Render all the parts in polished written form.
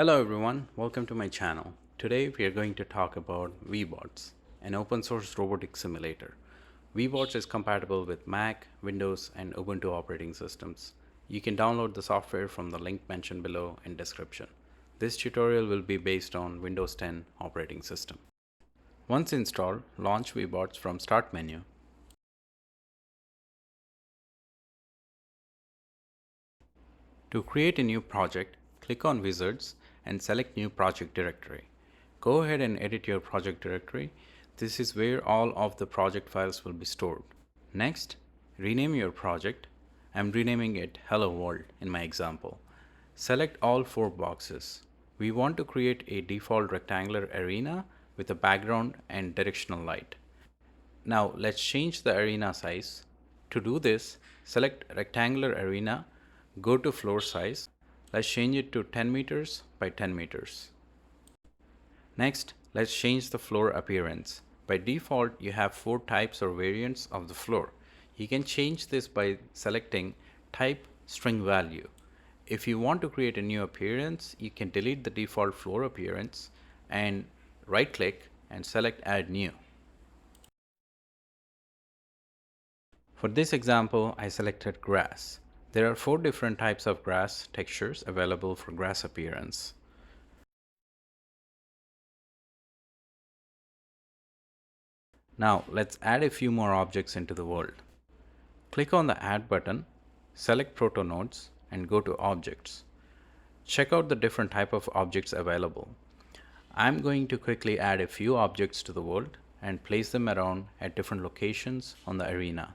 Hello everyone, welcome to my channel. Today we are going to talk about Webots, an open source robotic simulator. Webots is compatible with Mac, Windows, and Ubuntu operating systems. You can download the software from the link mentioned below in description. This tutorial will be based on Windows 10 operating system. Once installed, launch Webots from Start menu. To create a new project, click on Wizards and select New Project Directory. Go ahead and edit your project directory. This is where all of the project files will be stored. Next, rename your project. I'm renaming it Hello World in my example. Select all 4 boxes. We want to create a default rectangular arena with a background and directional light. Now let's change the arena size. To do this, select rectangular arena, go to floor size. Let's change it to 10 meters by 10 meters. Next, let's change the floor appearance. By default, you have 4 types or variants of the floor. You can change this by selecting type string value. If you want to create a new appearance, you can delete the default floor appearance and right click and select add new. For this example, I selected grass. There are 4 different types of grass textures available for grass appearance. Now let's add a few more objects into the world. Click on the Add button, select Protonodes and go to Objects. Check out the different type of objects available. I'm going to quickly add a few objects to the world and place them around at different locations on the arena.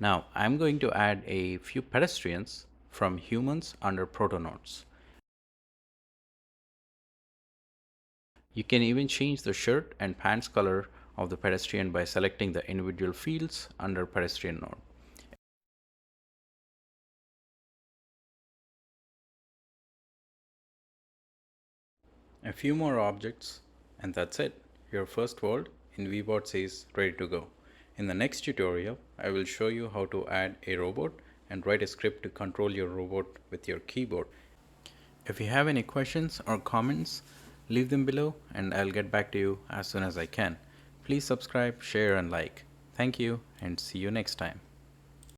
Now I'm going to add a few pedestrians from humans under Protonodes. You can even change the shirt and pants color of the pedestrian by selecting the individual fields under pedestrian node. A few more objects and that's it. Your first world in Webots is ready to go. In the next tutorial, I will show you how to add a robot and write a script to control your robot with your keyboard. If you have any questions or comments, leave them below and I'll get back to you as soon as I can. Please subscribe, share and like. Thank you and see you next time.